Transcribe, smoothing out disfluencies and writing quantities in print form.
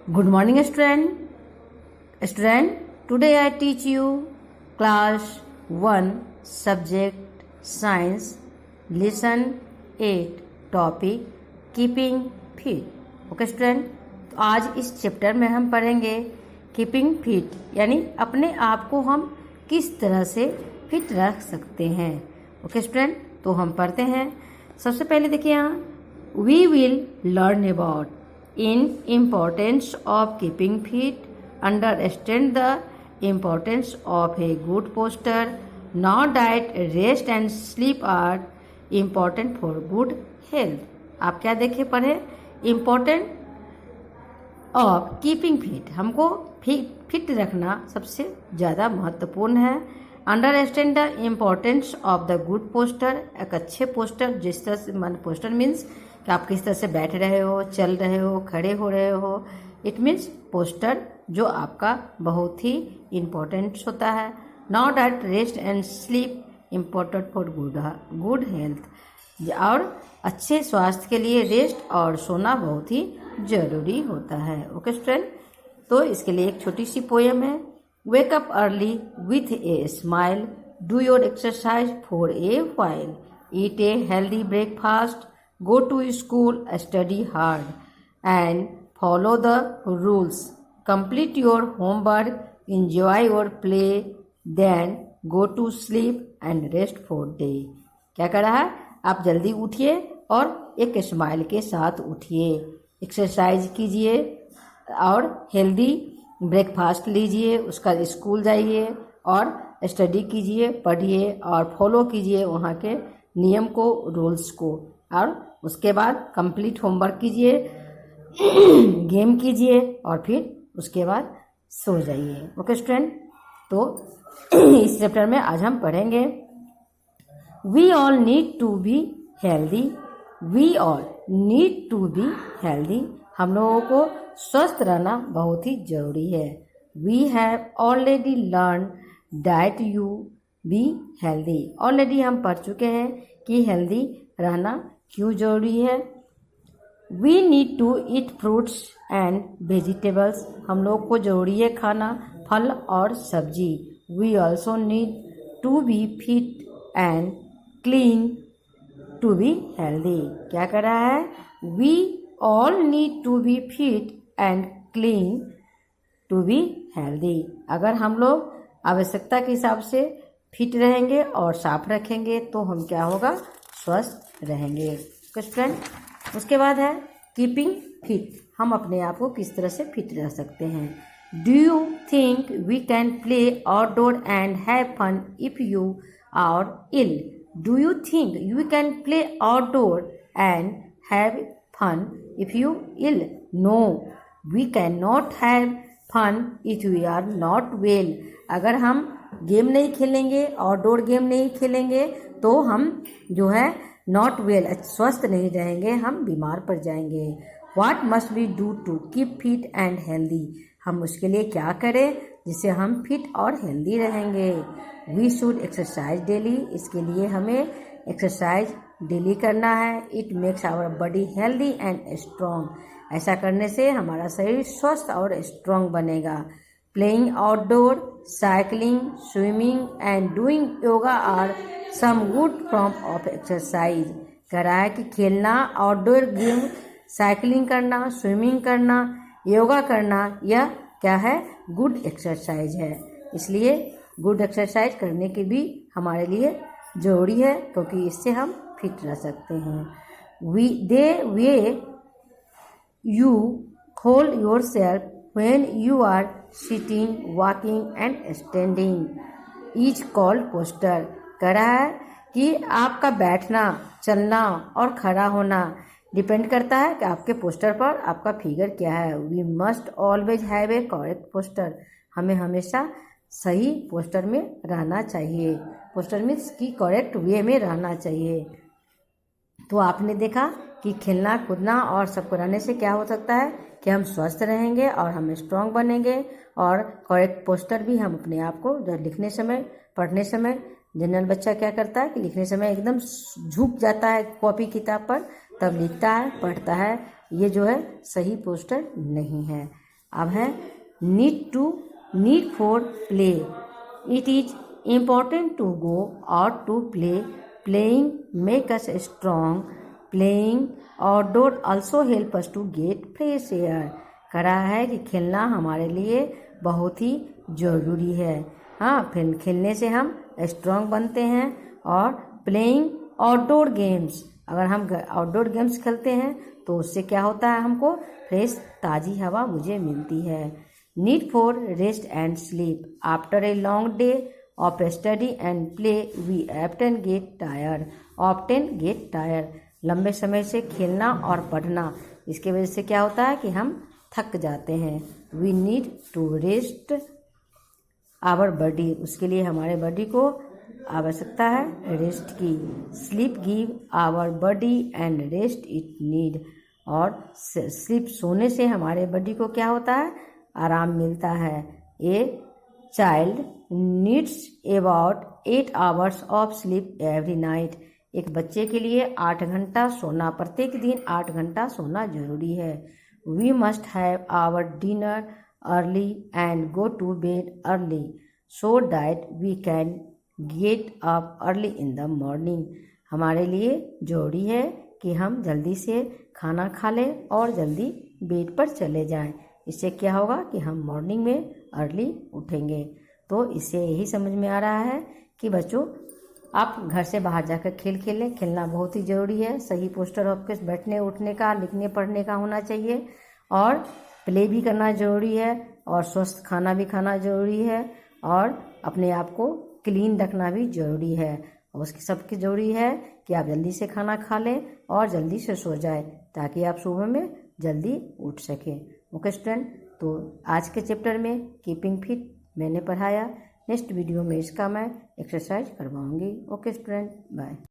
Good morning, student. Today I teach you class 1 subject science lesson 8 topic keeping fit. Okay, student. तो आज इस chapter में हम पढ़ेंगे कीपिंग फिट यानी अपने आप को हम किस तरह से फिट रख सकते हैं. ओके स्टूडेंट, तो हम पढ़ते हैं. सबसे पहले देखिए यहाँ we will learn about in importance of keeping fit, understand the importance of a good posture. Now diet, rest and sleep are important for good health. आप क्या देखे पढ़े? इम्पोर्टेंट ऑफ कीपिंग फिट, हमको फिट रखना सबसे ज़्यादा महत्वपूर्ण है. Understand the importance of the good poster, एक अच्छे पोस्टर, जिस तरह से मन पोस्टर मीन्स कि आप किस तरह से बैठ रहे हो, चल रहे हो, खड़े हो रहे हो. इट मीन्स पोस्टर जो आपका बहुत ही इम्पोर्टेंट होता है. Now diet, rest and sleep important for good health, और अच्छे स्वास्थ्य के लिए रेस्ट और सोना बहुत ही ज़रूरी होता है. ओके स्टूडेंट, तो इसके लिए एक छोटी सी पोएम है. Wake up early with a smile, do your exercise for a while, eat a healthy breakfast, go to school, study hard and follow the rules, complete your homework, enjoy your play, then go to sleep and rest for day. क्या कर रहा है? आप जल्दी उठिए और एक smile के साथ उठिए, एक्सरसाइज कीजिए और हेल्दी ब्रेकफास्ट लीजिए, उसका स्कूल जाइए और स्टडी कीजिए, पढ़िए और फॉलो कीजिए वहाँ के नियम को, रूल्स को, और उसके बाद कंप्लीट होमवर्क कीजिए, गेम कीजिए और फिर उसके बाद सो जाइए. ओके स्टूडेंट, तो इस चैप्टर में आज हम पढ़ेंगे we all need to be healthy. We all need to be healthy, हम लोगों को स्वस्थ रहना बहुत ही जरूरी है. We have already learn that you be healthy, already हम पढ़ चुके हैं कि हेल्दी रहना क्यों जरूरी है. We need to eat fruits and vegetables, हम लोग को जरूरी है खाना फल और सब्जी. We also need to be fit and clean to be healthy. क्या कर रहा है? We all need to be fit and clean to be healthy. अगर हम लोग आवश्यकता के हिसाब से फिट रहेंगे और साफ रखेंगे तो हम क्या होगा? स्वस्थ रहेंगे. स्टूडेंट, उसके बाद है कीपिंग फिट, हम अपने आप को किस तरह से फिट रह सकते हैं. Do you think we can play outdoor and have fun if you are ill? Do you think you can play outdoor and have fun if you ill? No, we can not have fun if we are not well. अगर हम game नहीं खेलेंगे, outdoor game नहीं खेलेंगे, तो हम जो है नॉट वेल, स्वस्थ नहीं रहेंगे, हम बीमार पड़ जाएंगे. What must we do to keep fit and healthy, हम उसके लिए क्या करें जिससे हम फिट और हेल्दी रहेंगे. वी शुड एक्सरसाइज डेली, इसके लिए हमें एक्सरसाइज डेली करना है. It makes our body healthy and strong, ऐसा करने से हमारा शरीर स्वस्थ और स्ट्रॉन्ग बनेगा. Playing outdoor, cycling, swimming and doing yoga are some good form of exercise. कह रहा है कि खेलना, आउटडोर गेम, साइकिलिंग करना, स्विमिंग करना, योगा करना, यह क्या है? गुड एक्सरसाइज है. इसलिए गुड एक्सरसाइज करने की भी हमारे लिए ज़रूरी है, क्योंकि इससे हम फिट रह सकते हैं. Way you hold your self when you are sitting, walking and standing is called posture. कह रहा है कि आपका बैठना, चलना और खड़ा होना डिपेंड करता है कि आपके पोस्टर पर आपका फिगर क्या है. We must always have a correct posture, हमें हमेशा सही पोस्टर में रहना चाहिए. पोस्टर मीन्स कि करेक्ट वे में रहना चाहिए. तो आपने देखा कि खेलना कूदना और सब कराने से क्या हो सकता है कि हम स्वस्थ रहेंगे और हम स्ट्रांग बनेंगे. और करेक्ट पोस्टर भी हम अपने आप को जब लिखने समय, पढ़ने समय, जनरल बच्चा क्या करता है कि लिखने समय एकदम झुक जाता है कॉपी किताब पर, तब लिखता है, पढ़ता है, ये जो है सही पोस्टर नहीं है. अब है need for play. It is important to go out to play. Playing make us strong. Playing outdoor also help us to get fresh air. कह रहा है कि खेलना हमारे लिए बहुत ही ज़रूरी है। हाँ, फिर खेलने से हम स्ट्रॉन्ग बनते हैं। और प्लेइंग आउटडोर गेम्स, अगर हम आउटडोर गेम्स खेलते हैं तो उससे क्या होता है, हमको फ्रेश ताज़ी हवा मुझे मिलती है। Need for rest and sleep. After a long day of study and play we often get tired. लंबे समय से खेलना और पढ़ना, इसके वजह से क्या होता है कि हम थक जाते हैं। We need to rest our body. उसके लिए हमारे बॉडी को आवश्यकता है रेस्ट की। Sleep give our body and rest it need. और स्लीप, सोने से हमारे बॉडी को क्या होता है, आराम मिलता है। A child needs about 8 hours of sleep every night. एक बच्चे के लिए 8 घंटा सोना, प्रत्येक दिन 8 घंटा सोना जरूरी है। We must have our dinner early and go to bed early so that we can get up early in the morning. हमारे लिए जरूरी है कि हम जल्दी से खाना खा लें और जल्दी बेड पर चले जाएं। इससे क्या होगा कि हम मॉर्निंग में अर्ली उठेंगे। तो इससे यही समझ में आ रहा है कि बच्चों, आप घर से बाहर जाकर खेल खेलें। खेलना बहुत ही ज़रूरी है। सही पोस्टर आपके बैठने उठने का, लिखने पढ़ने का होना चाहिए। और प्ले भी करना ज़रूरी है। और स्वस्थ खाना भी खाना ज़रूरी है। और अपने आप को क्लीन रखना भी ज़रूरी है। और उसकी सबकी ज़रूरी है कि आप जल्दी से खाना खा लें और जल्दी से सो जाए, ताकि आप सुबह में जल्दी उठ सकें। ओके स्टूडेंट, तो आज के चैप्टर में कीपिंग फिट मैंने पढ़ाया। नेक्स्ट वीडियो में इसका मैं एक्सरसाइज करवाऊंगी। Okay student, bye.